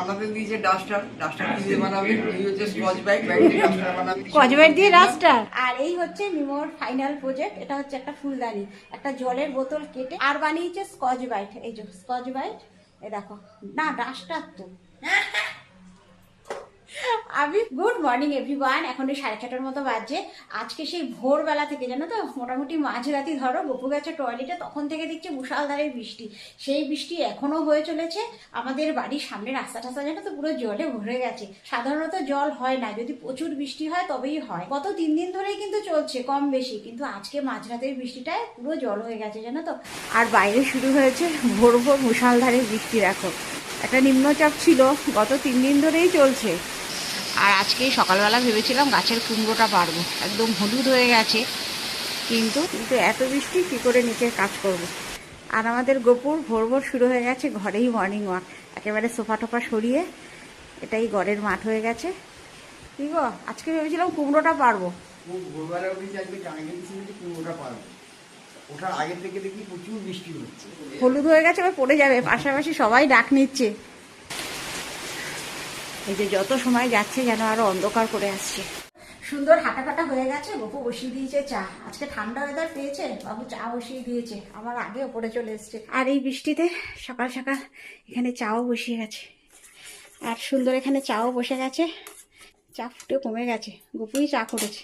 আমাদের দিয়েছে ডাস্টার কি দিয়ে বানাবে, এই হচ্ছে স্কচ ব্রাইট দিয়ে ডাস্টার বানাবে, স্কচ ব্রাইট দিয়ে ডাস্টার। আর এই হচ্ছে মিমোর ফাইনাল প্রজেক্ট। এটা হচ্ছে একটা ফুলদানি, একটা জলের বোতল কেটে আর বানিয়েছে স্কচ ব্রাইট। এই যে স্কচ ব্রাইট, এই দেখো না ডাস্টার তো। আমি গুড মর্নিং এভরিওয়ান। এখন 6:30টার মতো বাজছে। আজকে সেই ভোরবেলা থেকে জানো তো, মোটামুটি মাঝরাতি ধরো গপু গেছে টয়লেটে, তখন থেকে দেখছি মুষলধারে বৃষ্টি। সেই বৃষ্টি এখনো হয়ে চলেছে। আমাদের বাড়ির সামনে রাস্তা টাস্তা জানো তো পুরো জলে ভরে গেছে। সাধারণত জল হয় না, যদি প্রচুর বৃষ্টি হয় তবেই হয়। গত 3 দিন ধরেই কিন্তু চলছে কম বেশি, কিন্তু আজকে মাঝরাতের বৃষ্টিটায় পুরো জল হয়ে গেছে জানো তো। আর বাইরে শুরু হয়েছে ভোর ভোর মুষলধারে বৃষ্টি। দেখো একটা নিম্নচাপ ছিল, গত 3 দিন ধরেই চলছে। আর আজকে সকালবেলা ভেবেছিলাম গাছের কুমড়োটা পারবো, একদম হলুদ হয়ে গেছে, কিন্তু এত বৃষ্টি কী করে নিচে কাজ করব। আর আমাদের গোপুর ভোর ভোর শুরু হয়ে গেছে ঘরেই মর্নিং ওয়াক। একেবারে সোফা টোফা সরিয়ে এটাই ঘরের মাঠ হয়ে গেছে। কি গো, আজকে ভেবেছিলাম কুমড়োটা পারবো। ভোরবেলা উঠেছি আজকে জানা গেছি কুমড়োটা পারবো, ওঠার আগে থেকে দেখি প্রচুর বৃষ্টি হচ্ছে, হলুদ হয়ে গেছে, এবার পড়ে যাবে। পাশাপাশি সবাই ডাক নিচ্ছে। এই যে যত সময় যাচ্ছে যেন আরো অন্ধকার করে আসছে। সুন্দর হাঁটা কাটা হয়ে গেছে। গপু বসিয়ে দিয়েছে চা। আজকে ঠান্ডা ওয়েদার পেয়েছে, বাবু চা বসিয়ে দিয়েছে, আমার আগে ওপরে চলে এসছে। আর এই বৃষ্টিতে সকাল সকাল এখানে চাও বসিয়ে গেছে, আর সুন্দর এখানে চাও বসে গেছে। চা ফুটে কমে গেছে, গপুই চা করেছে।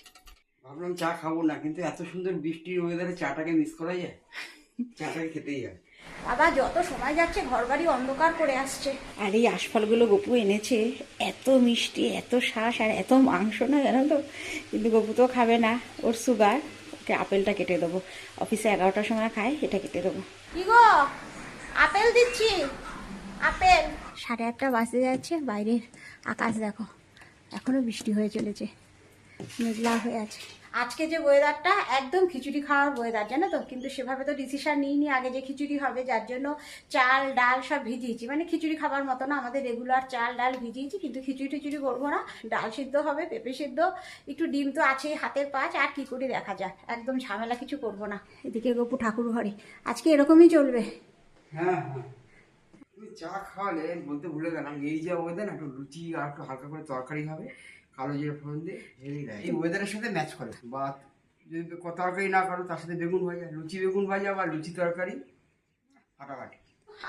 ভাবলাম চা খাবো না, কিন্তু এত সুন্দর বৃষ্টির ওয়েদারে চাটাকে মিস করা যায়, চাটাকে খেতেই হয়। বাবা যত সময় যাচ্ছে ঘর বাড়ি অন্ধকার করে আসছে। আর এই আশফলগুলো গপু এনেছে, এত মিষ্টি, এত শ্বাস আর এত মাংস না জানো তো, কিন্তু গপু তো খাবে না, ওর সুগার। ওকে আপেলটা কেটে দেবো, অফিসে 11টার সময় খায়, এটা কেটে দেবো। কি গো, আপেল দিচ্ছি, আপেল। 8:30 বাজতে যাচ্ছে, বাইরের আকাশ দেখো এখনো বৃষ্টি হয়ে চলেছে, মেঘলা হয়ে আছে। আজকে যে ওয়েদারটা একদম খিচুড়ি খাওয়ার ওয়েদার জানো তো, কিন্তু সেভাবে তো ডিসিশন নিইনি আগে যে খিচুড়ি হবে, যার জন্য চাল ডাল সব ভিজিয়েছি। মানে খিচুড়ি খাবার মতো না, আমাদের রেগুলার চাল ডাল ভিজিয়েছি, কিন্তু খিচুড়ি টিচুড়ি করবো না। ডাল সিদ্ধ হবে, পেঁপে সিদ্ধ, একটু ডিম তো আছেই হাতের পাঁচ, আর কি করে দেখা যাক, একদম ঝামেলা কিছু করবো না। এদিকে গপু ঠাকুর ঘরে, আজকে এরকমই চলবে। হ্যাঁ হ্যাঁ, তুমি চা খাওয়ালে বলতে ভুলে গেলাম, এই যে ওয়েদার একটু লুচি আর একটু হালকা করে তরকারি হবে, কালো জিরে ফোড়ন দিয়ে, এই ওয়েদারের সাথে ম্যাচ করে। বা যদি তরকারি না করো, তার সাথে বেগুন ভাজা, লুচি বেগুন ভাজা বা লুচি তরকারি ফাটাফাটি।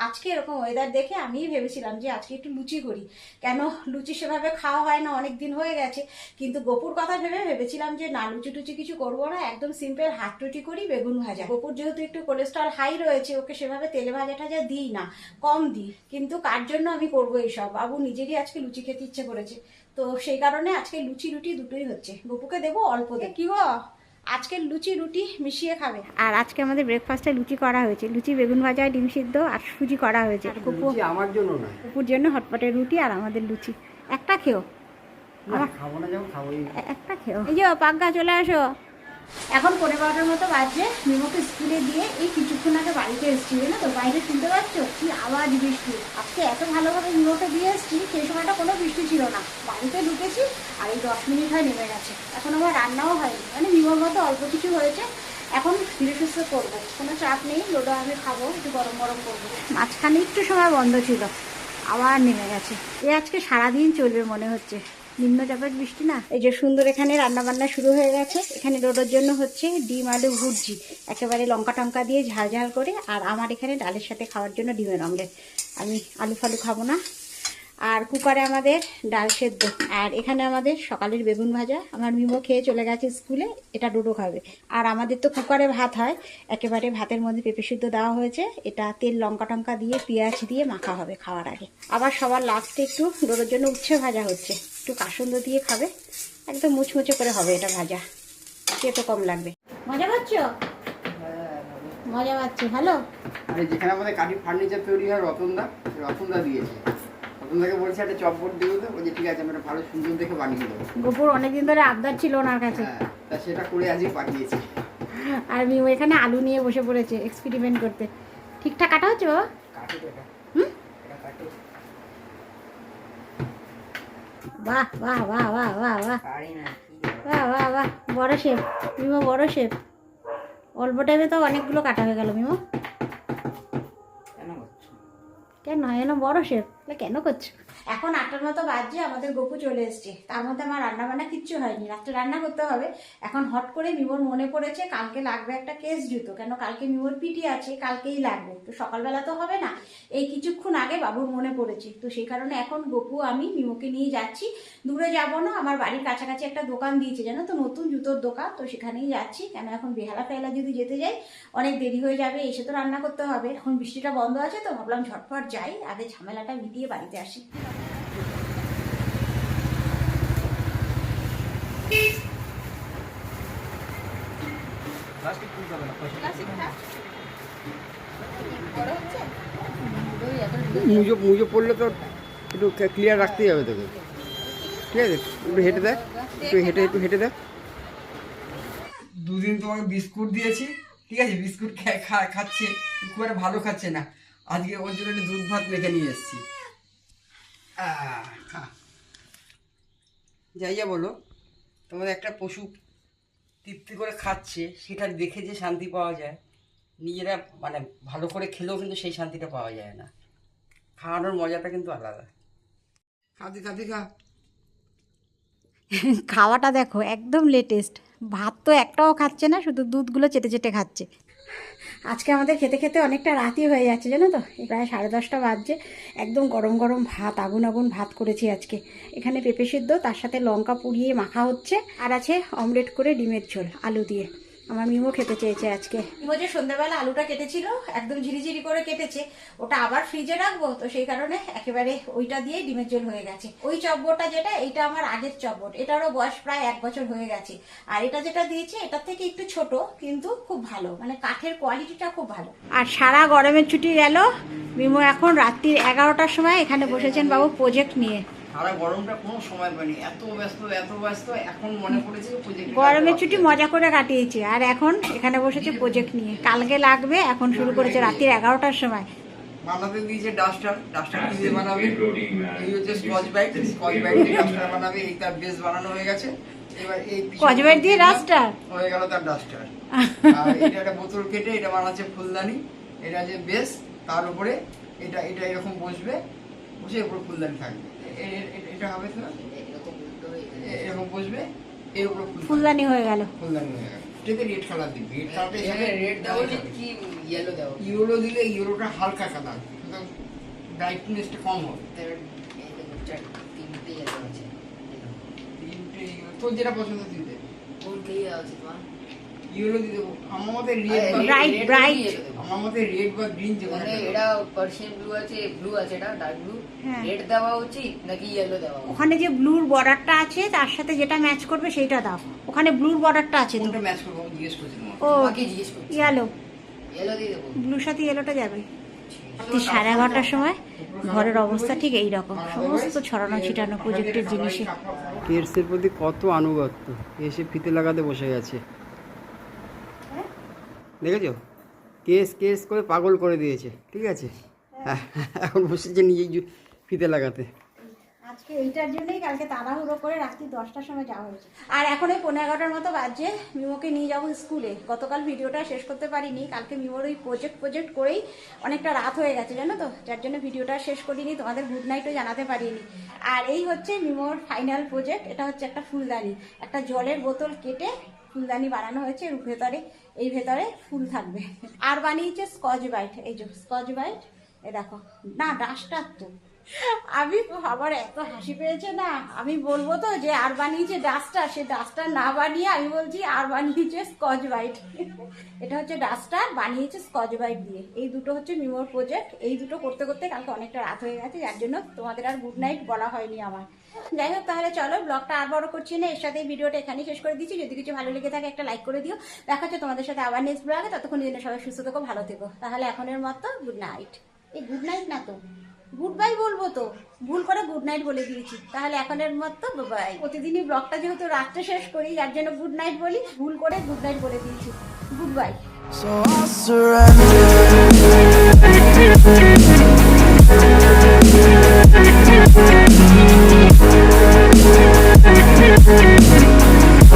আজকে এরকম ওয়েদার দেখে আমি ভেবেছিলাম যে আজকে একটু লুচি করি, কেন লুচি সেভাবে খাওয়া হয় না, অনেক দিন হয়ে গেছে। কিন্তু গপুর কথা ভেবেছিলাম যে না, লুচি টুচি কিছু করবো না, একদম সিম্পল হাত রুটি করি, বেগুন ভাজা। গপুর যেহেতু একটু কোলেস্ট্রল হাই রয়েছে, ওকে সেভাবে তেলে ভাজা টাজা দিই না, কম দিই। কিন্তু কার জন্য আমি করবো এইসব, বাবু নিজেরই আজকে লুচি খেতে ইচ্ছে করেছে, তো সেই কারণে আজকে লুচি রুটি দুটোই হচ্ছে। গপুকে দেবো অল্প দিয়ে। কি গো, আজকে লুচি রুটি মিশিয়ে খাবে। আর আজকে আমাদের ব্রেকফাস্টে লুচি করা হয়েছে, লুচি বেগুন ভাজা ডিম সিদ্ধ আর সুজি করা হয়েছে। লুচি আমার জন্য না, কুকুর জন্য হটপটের রুটি, আর আমাদের লুচি। একটা খেও, খাবো না, যখন খাবোই একটা খেও। এই যে পাঙ্কা চলে আসো। এখন 12:15টার মতো বাজছে। মিমোকে স্কুলে দিয়ে এই কিছুক্ষণ আগে বাড়িতে এসেছি, না তো বাইরে শুনতে পাচ্ছ কি আওয়াজ, বৃষ্টি। আজকে এত ভালোভাবে মিমোকে দিয়ে এসেছি, সেই সময়টা কোনো বৃষ্টি ছিল না। বাড়িতে ঢুকেছি আর এই 10 মিনিট হয় নেমে গেছে। এখন আমার রান্নাও হয়নি, মানে মিমোর মতো অল্প কিছু হয়েছে। এখন ধীরে সুস্থে করবো, কোনো চাপ নেই। লোডো আমি খাবো, একটু গরম গরম করবো। মাঝখানে একটু সময় বন্ধ ছিল, আবার নেমে গেছে। এ আজকে সারাদিন চলবে মনে হচ্ছে, নিম্নচাপের বৃষ্টি না। এই যে সুন্দর এখানে রান্না বান্না শুরু হয়ে গেছে। এখানে রোডের জন্য হচ্ছে ডিম আলু ভুর্জি, একেবারে লঙ্কা টঙ্কা দিয়ে ঝাল ঝাল করে। আর আমার এখানে ডালের সাথে খাওয়ার জন্য ডিমের অমলেট, আমি আলু ফালু খাবো না। আর কুকারে আমাদের ডাল সেদ্ধ, আর এখানে আমাদের সকালের বেগুন ভাজা। আমার মিমো খেয়ে চলে গেছে স্কুলে, এটা ডোডো খাবে। আর আমাদের তো কুকারে ভাত হয়, একেবারে ভাতের মধ্যে পেঁপে সিদ্ধ দেওয়া হয়েছে। এটা তেল লঙ্কা টঙ্কা দিয়ে পেঁয়াজ দিয়ে মাখা হবে খাওয়ার আগে। আবার সবার লাস্টে একটু ডোডোর জন্য উচ্ছে ভাজা হচ্ছে, একটু কাসুন্দ দিয়ে খাবে, একদম মুচমুচে করে হবে এটা ভাজা, খেতে কম লাগবে। মজা পাচ্ছ? মজা পাচ্ছি, ভালো। আরে যেখানে আমাদের কাঠি ফার্নিচার তৈরি হয়, রতনদা দিয়েছে। রতনদাকে বলছে একটা চপবোর্ড দিয়ে দেবো, বলছে ঠিক আছে, আমি একটা ভালো সুন্দর দেখে বানিয়ে দেবো। গোপুর অনেকদিন ধরে আবদার ছিল ওনার কাছে, হ্যাঁ, তা সেটা করে আজকে পাঠিয়েছি। আর মিমো এখানে আলু নিয়ে বসে পড়েছে এক্সপেরিমেন্ট করতে। ঠিকঠাক কাটা হচ্ছে বাবা? বাহ বাহ বাহ বাহ বাহ বাহ বাহ বাহ বাহ, বড় শেফ মিমো, বড় শেফ। অল্প টাইমে তো অনেকগুলো কাটা হয়ে গেল মিমো। কেন হয় না, বড় শেফ। তাহলে কেন করছো? এখন 8টার মতো বাজছে, আমাদের গপু চলে এসছে। তার মধ্যে আমার রান্না বান্না কিচ্ছু হয়নি, রাত্রে রান্না করতে হবে। এখন হট করে মিমোর মনে পড়েছে কালকে লাগবে একটা কেস জুতো, কেন কালকে মিমোর পিটি আছে, কালকেই লাগবে, তো সকালবেলা তো হবে না। এই কিছুক্ষণ আগে বাবুর মনে পড়েছে, তো সেই কারণে এখন গপু আমি মিমোকে নিয়ে যাচ্ছি। দূরে যাবো না, আমার বাড়ির কাছাকাছি একটা দোকান দিয়েছে জানো তো, নতুন জুতোর দোকান, তো সেখানেই যাচ্ছি। কেন এখন বেহালা ফেলা যদি যেতে যাই অনেক দেরি হয়ে যাবে, এসে তো রান্না করতে হবে। এখন বৃষ্টিটা বন্ধ আছে তো ভাবলাম ঝটপট যাই, আগে ঝামেলাটা মিটিয়ে বাড়িতে আসি। মুজো পড়লে তো একটু ক্লিয়ার রাখতেই হবে তোকে, ঠিক আছে? একটু হেঁটে দেখ, একটু হেঁটে দেখ। দুদিন তোমাকে বিস্কুট দিয়েছি, ঠিক আছে? বিস্কুট খাচ্ছে, খুব একটা ভালো খাচ্ছে না। আজকে ওর জন্য একটু দুধ ভাত মেখে নিয়ে এসেছি। যাই যা বলো, তোমাদের একটা পশু তৃপ্তি করে খাচ্ছে, সেটা দেখে যে শান্তি পাওয়া যায়, নিজেরা মানে ভালো করে খেলেও কিন্তু সেই শান্তিটা পাওয়া যায় না। খাওয়ানোর মজাটা কিন্তু আলাদা। খাতে খাতে খা। খাওয়াটা দেখো একদম লেটেস্ট, ভাত তো একটাও খাচ্ছে না, শুধু দুধগুলো চেটে চেটে খাচ্ছে। আজকে আমাদের খেতে খেতে অনেকটা রাতই হয়ে যাচ্ছে জানো তো, প্রায় 10:30 বাজছে। একদম গরম গরম ভাত, আগুন আগুন ভাত করেছি আজকে। এখানে পেঁপে সিদ্ধ, তার সাথে লঙ্কা পুড়িয়ে মাখা হচ্ছে, আর আছে অমলেট করে ডিমের ঝোল আলু দিয়ে। আমার মিমো খেতে চেয়েছে আজকে। মিমো যে সন্ধ্যাবেলা আলুটা কেটেছিল, একদম ঝিরিঝিরি করে কেটেছে, ওটা আবার ফ্রিজে রাখবো, তো সেই কারণে একেবারে ওইটা দিয়ে ডিমের ঝোল হয়ে গেছে। ওই চব্বরটা যেটা, এটা আমার আগের চব্বর, এটারও বয়স প্রায় 1 বছর হয়ে গেছে। আর এটা যেটা দিয়েছে, এটার থেকে একটু ছোট, কিন্তু খুব ভালো, মানে কাঠের কোয়ালিটিটা খুব ভালো। আর সারা গরমের ছুটি গেল, মিমো এখন রাত্রির 11টার সময় এখানে বসেছেন বাবু প্রজেক্ট নিয়ে। সারা গরমটা কোনো সময় পাইনি, এত ব্যস্ত। এখন মনে পড়েছে গরমের ছুটি মজা করে কাটিয়েছে, আর এখন এখানে বসেছে প্রজেক্ট নিয়ে, কালকে লাগবে। এখন শুরু করেছে রাত্রির 11টার সময়। বানাতে দিয়েছে ডাস্টার কি দিয়ে বানাবে? এই হচ্ছে স্কচ ব্রাইট দিয়ে ডাস্টার বানাবে। এই তার বেস বানানো হয়ে গেছে, এবার এই স্কচ ব্রাইট দিয়ে ডাস্টার হয়ে গেল তার ডাস্টার। আর এটা একটা বোতল কেটে এটা বানাচ্ছে ফুলদানি, এটা যে বেস, তার উপরে এটা এরকম বসবে, বসে এর উপর ফুলদানি থাকবে। এটা হবে তো এরকম বসবে, এর উপর ফুলদানি হয়ে গেল। এটাতে রেড কালার দিবি, রেড কালারটা এখানে রেড দেওয়া কি ইয়েলো দেওয়া? ইয়েলো দিলে ইয়েলোটা হালকা কালার, সুতরাং ব্রাইটনেসটা কম হবে। তিনটে ইয়েলো আছে, তোর যেটা পছন্দ তুই দে। কোনটাই আছে তোমার? ইয়েলো দিয়ে দেবো। আমার মতে ব্রাইট, আমার মতে রেড বা গ্রিন যেকোনো। এটা পার্সিয়ান ব্লু আছে, এটা ডার্ক ব্লু। রেড দেওয়া উচিত নাকি ইয়েলো দেওয়া উচিত? ওখানে যে ব্লুর বর্ডারটা আছে, তার সাথে যেটা ম্যাচ করবে সেইটা দাও। ওখানে ব্লুর বর্ডারটা আছে, কোনটা ম্যাচ করব জিজ্ঞেস করছি তোমাকে। ও তোমাকে জিজ্ঞেস করছি। ইয়েলো দিয়ে দেবো। ব্লুর সাথে ইয়েলোটা যাবে। 11:30টার সময় ঘরের অবস্থা ঠিক এই রকম, সমস্ত ছড়ানো ছিটানো প্রজেক্টের জিনিসে। কেসের প্রতি কত আনুগত্য, এসে ফিতে লাগাতে বসে গেছে, দেখেছো? কেস করে পাগল করে দিয়েছে, ঠিক আছে? এখন বসেছে নিজেই ফিতে লাগাতে। আজকে এইটার জন্যই কালকে তাড়াহুড়ো করে রাত্রি 10টার সময় যাওয়া হয়েছে। আর এখন ওই 11:15টার মতো বাজছে, মিমোকে নিয়ে যাবো স্কুলে। গতকাল ভিডিওটা শেষ করতে পারিনি, কালকে মিমোর ওই প্রজেক্ট করেই অনেকটা রাত হয়ে গেছে জানো তো, যার জন্য ভিডিওটা শেষ করিনি, তোমাদের গুড নাইটও জানাতে পারিনি। আর এই হচ্ছে মিমোর ফাইনাল প্রজেক্ট। এটা হচ্ছে একটা ফুলদানি, একটা জলের বোতল কেটে ফুলদানি বানানো হয়েছে। এর ভেতরে ফুল থাকবে। আর বানিয়েছে স্কচ ব্রাইট, এই যে স্কচ ব্রাইট, এ দেখো না ডাস্টার তো। আমি আবার এত হাসি পেয়েছে না, আমি বলবো তো যে আর বানিয়েছে ডাস্টার, সে ডাস্টার না বানিয়ে আমি বলছি আর বানিয়েছে স্কচ ব্রাইট। এটা হচ্ছে ডাস্টার, বানিয়েছে স্কচ ব্রাইট দিয়ে। এই দুটো হচ্ছে মিমোর প্রজেক্ট। এই দুটো করতে করতে কালকে অনেকটা রাত হয়ে গেছে, যার জন্য তোমাদের আর গুড নাইট বলা হয়নি আমার। যাই হোক, তাহলে চলো ব্লগটা আর বড় করছি না, এর সাথে ভিডিওটা এখানেই শেষ করে দিচ্ছি। যদি কিছু ভালো লেগে থাকে একটা লাইক করে দিও। দেখা হচ্ছে তোমাদের সাথে আবার নেক্সট ব্লগে, ততক্ষণ জন্য সবাই সুস্থ থেকো, ভালো থেকো। তাহলে এখনের মতো গুড নাইট। এই গুড নাইট না তো, গুড বাই বলবো তো, ভুল করে গুড নাইট বলে দিয়েছি। তাহলে এখনের মতো বাই। প্রতিদিনই ব্লগটা যেহেতু রাত্রে শেষ করি, যার জন্য গুড নাইট বলি, ভুল করে গুড নাইট বলে দিয়েছি। Good bye. So I'll surrender.